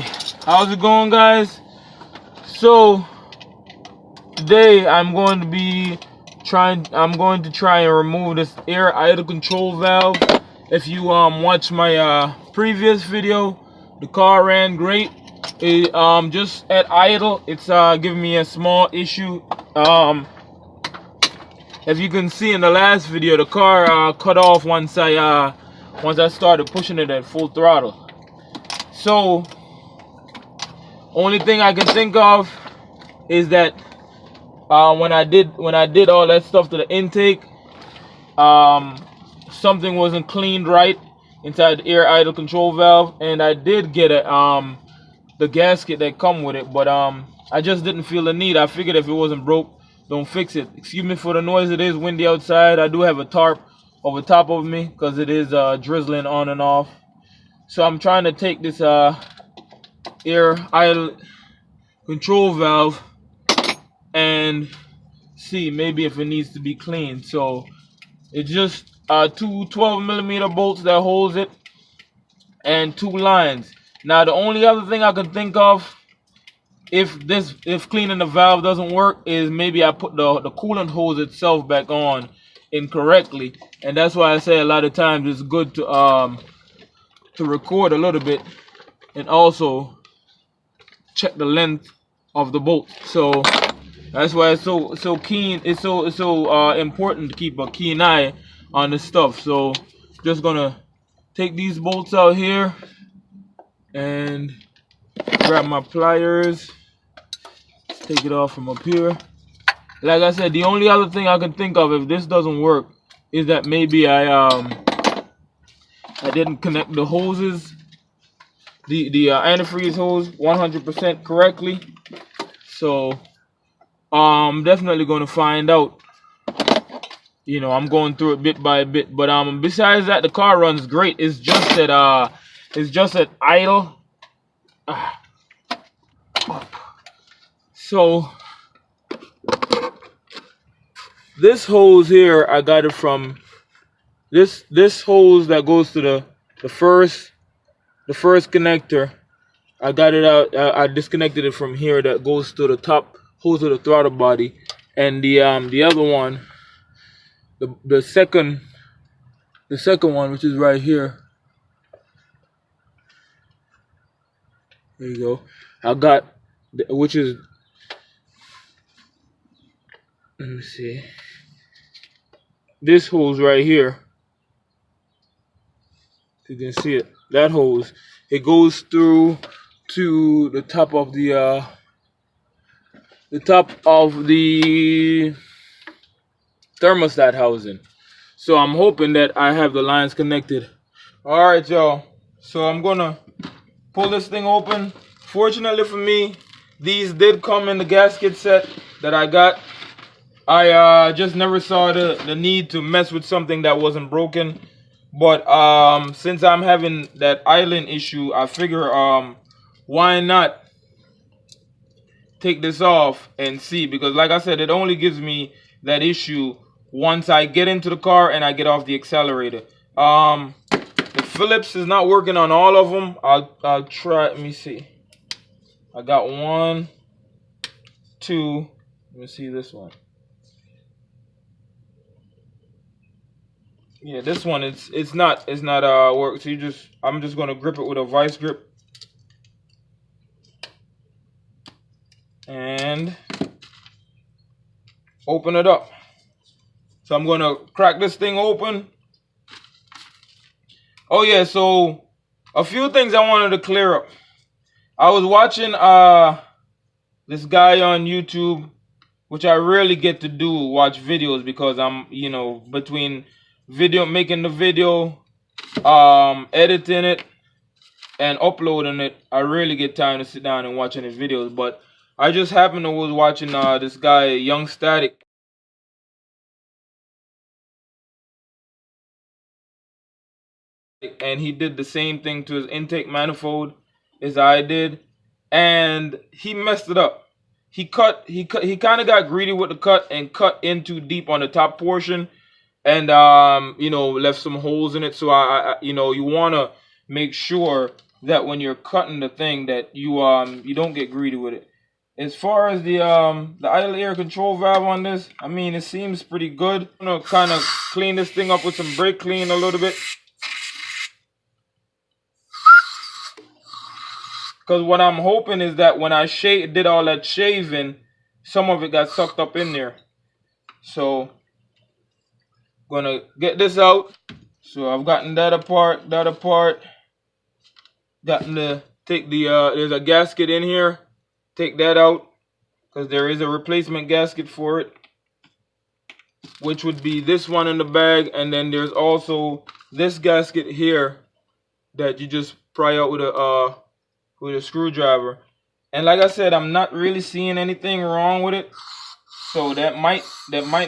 How's it going, guys? So today I'm going to try and remove this air idle control valve. If you watch my previous video, the car ran great. It just at idle, it's giving me a small issue. If you can see in the last video, the car cut off once I started pushing it at full throttle. So only thing I can think of is that when I did all that stuff to the intake, something wasn't cleaned right inside the air idle control valve, and I did get the gasket that come with it, but I just didn't feel the need. I figured if it wasn't broke, don't fix it. Excuse me for the noise. It is windy outside. I do have a tarp over top of me because it is drizzling on and off. So I'm trying to take this air idle control valve and see maybe if it needs to be cleaned. So it's just two 12mm bolts that holds it and two lines. Now the only other thing I can think of, if cleaning the valve doesn't work, is maybe I put the coolant hose itself back on incorrectly, and that's why I say a lot of times it's good to record a little bit and also check the length of the bolt. So that's why it's so important to keep a keen eye on this stuff. So just gonna take these bolts out here and grab my pliers, take it off from up here. Like I said, the only other thing I can think of if this doesn't work is that maybe I didn't connect the hoses, the antifreeze hose 100% correctly. So I'm definitely going to find out. You know, I'm going through it bit by bit. But besides that, the car runs great. It's just that idle. So this hose here, I got it from this hose that goes to the first connector. I got it out. I disconnected it from here. That goes to the top hose of the throttle body, and the other one, the second one, which is right here. There you go. I got, which is, let me see, this hose right here. You can see it. That hose, it goes through to the top of the thermostat housing. So I'm hoping that I have the lines connected. All right, y'all. So I'm gonna pull this thing open. Fortunately for me, these did come in the gasket set that I got. I just never saw the need to mess with something that wasn't broken. But since I'm having that island issue, I figure why not take this off and see, because like I said, it only gives me that issue once I get into the car and I get off the accelerator. The Phillips is not working on all of them. I'll try. Let me see. I got 1, 2. Let me see this one. Yeah, this one it's not work. So I'm just gonna grip it with a vice grip and open it up. So I'm gonna crack this thing open. Oh yeah, so a few things I wanted to clear up. I was watching this guy on YouTube, which I rarely get to do, watch videos, because I'm, you know, between making the video, editing it and uploading it, I rarely get time to sit down and watch any videos. But I just happened to was watching this guy, Young Static, and he did the same thing to his intake manifold as I did, and he messed it up. He kind of got greedy with the cut and cut in too deep on the top portion, and you know, left some holes in it. So I you know, you want to make sure that when you're cutting the thing that you don't get greedy with it. As far as the idle air control valve on this, I mean, it seems pretty good. I'm gonna kind of clean this thing up with some brake clean a little bit, because what I'm hoping is that when I did all that shaving, some of it got sucked up in there. So gonna get this out. So I've gotten that apart, gotten to take the there's a gasket in here, take that out, because there is a replacement gasket for it, which would be this one in the bag. And then there's also this gasket here that you just pry out with a screwdriver. And like I said, I'm not really seeing anything wrong with it, so that might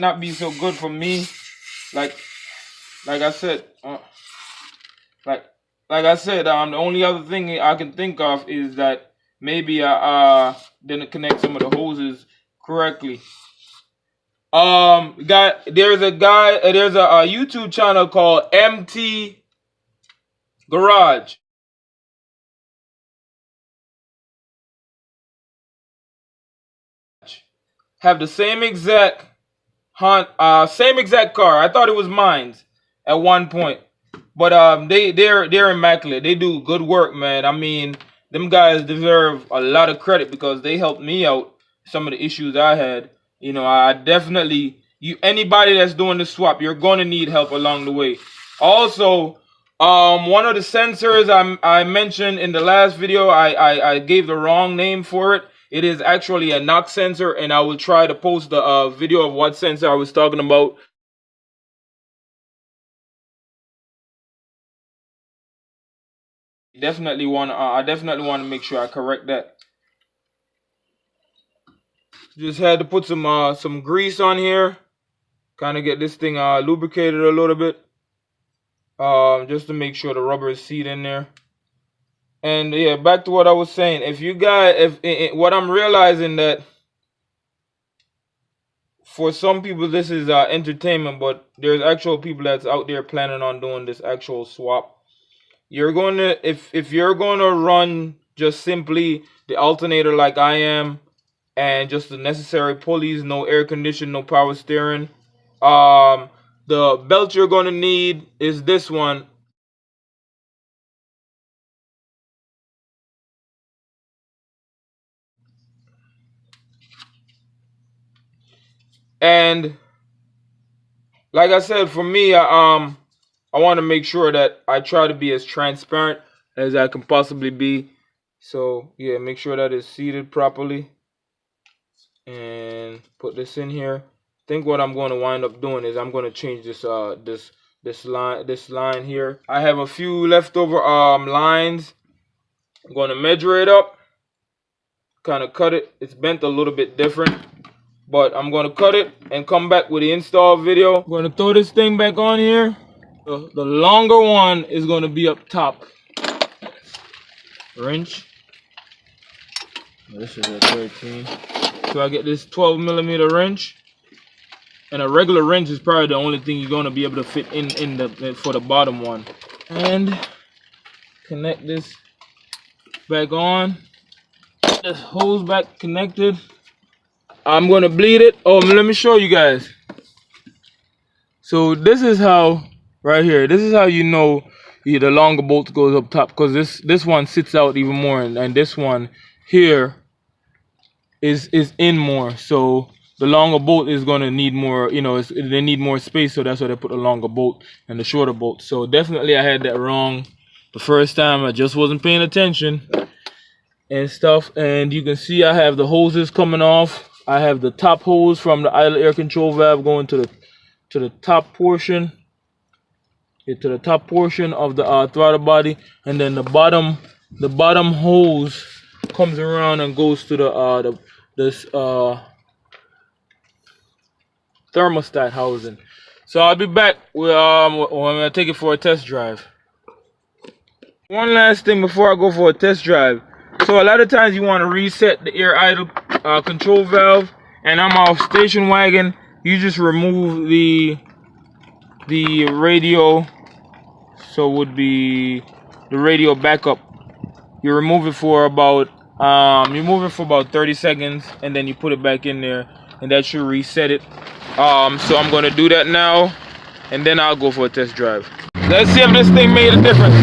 not be so good for me. Like I said, the only other thing I can think of is that maybe I didn't connect some of the hoses correctly. There's a YouTube channel called MT Garage. Have the same exact car. I thought it was mine at one point, but they're immaculate. They do good work, man. I mean, them guys deserve a lot of credit because they helped me out some of the issues I had. You know, I definitely, anybody that's doing the swap, you're gonna need help along the way. Also, one of the sensors I mentioned in the last video, I gave the wrong name for it. It is actually a knock sensor, and I will try to post the video of what sensor I was talking about. I definitely want to make sure I correct that. Just had to put some grease on here, kind of get this thing lubricated a little bit, just to make sure the rubber is seated in there. And yeah, back to what I was saying. What I'm realizing that for some people this is entertainment, but there's actual people that's out there planning on doing this actual swap. You're going to, if you're going to run just simply the alternator like I am, and just the necessary pulleys, no air conditioning, no power steering, the belt you're going to need is this one. And like I said, for me, I want to make sure that I try to be as transparent as I can possibly be. So yeah, make sure that it's seated properly, and put this in here. I think what I'm going to wind up doing is I'm going to change this line here. I have a few leftover lines. I'm going to measure it up, kind of cut it. It's bent a little bit different, but I'm going to cut it and come back with the install video. I'm going to throw this thing back on here. The longer one is going to be up top. Wrench. This is a 13. So I get this 12mm wrench. And a regular wrench is probably the only thing you're going to be able to fit for the bottom one. And connect this back on. This hose back connected. I'm going to bleed it. Oh, let me show you guys. So this is how, right here, this is how you know the longer bolt goes up top, because this one sits out even more, and this one here is in more. So the longer bolt is going to need more, you know, they need more space, so that's why they put a longer bolt and the shorter bolt. So definitely I had that wrong the first time. I just wasn't paying attention and stuff. And you can see I have the hoses coming off. I have the top hose from the idle air control valve going to the top portion, to the top portion of the throttle body, and then the bottom hose comes around and goes to this thermostat housing. So I'll be back with when I take it for a test drive. One last thing before I go for a test drive. So a lot of times you want to reset the air idle control valve, and I'm off station wagon. You just remove the radio, so would be the radio backup You remove it for about 30 seconds, and then you put it back in there, and that should reset it. So I'm gonna do that now, and then I'll go for a test drive. Let's see if this thing made a difference.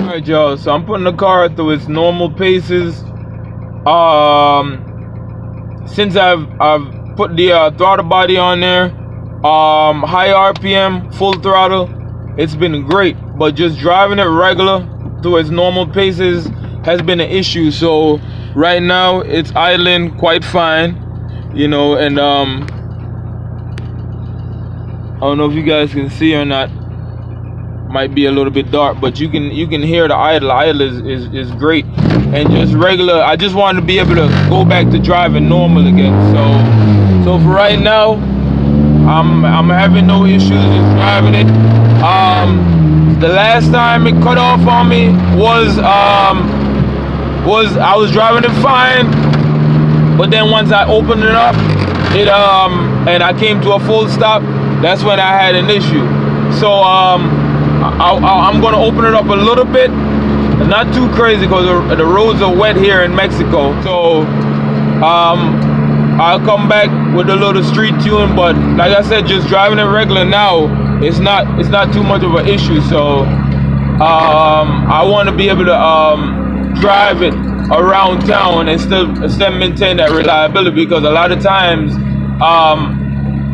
Alright y'all, so I'm putting the car through its normal paces. Since I've put the throttle body on there, high RPM, full throttle, it's been great. But just driving it regular through its normal paces has been an issue. So right now it's idling quite fine, you know, and I don't know if you guys can see or not. Might be a little bit dark, but you can hear the idle. Idle is great, and just regular. I just wanted to be able to go back to driving normal again. So for right now, I'm having no issues just driving it. The last time it cut off on me was I was driving it fine, but then once I opened it up, and I came to a full stop, that's when I had an issue. So I'm gonna open it up a little bit, not too crazy, because the roads are wet here in Mexico. So I'll come back with a little street tune, but like I said, just driving it regular now, it's not too much of an issue. So I want to be able to drive it around town and still maintain that reliability, because a lot of times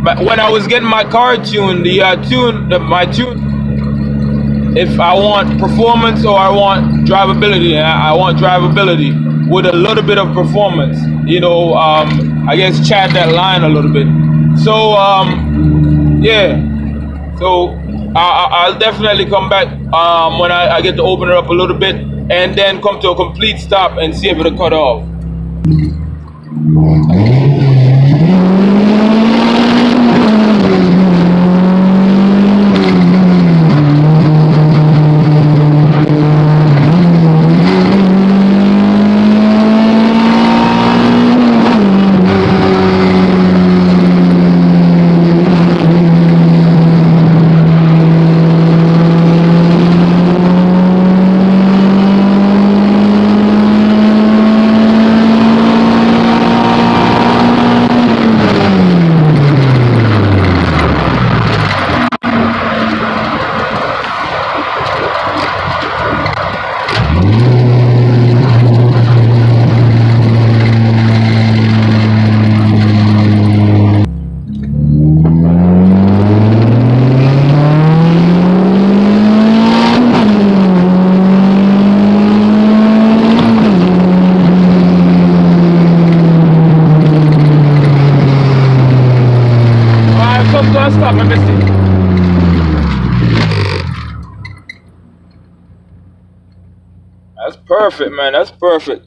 but when I was getting my car tuned, my tune, if I want performance or I want drivability, and I want drivability with a little bit of performance, you know, I guess chat that line a little bit. So yeah, so I'll definitely come back when I get to open it up a little bit, and then come to a complete stop and see if it'll cut off. Stop, I missed it. That's perfect, man. That's perfect.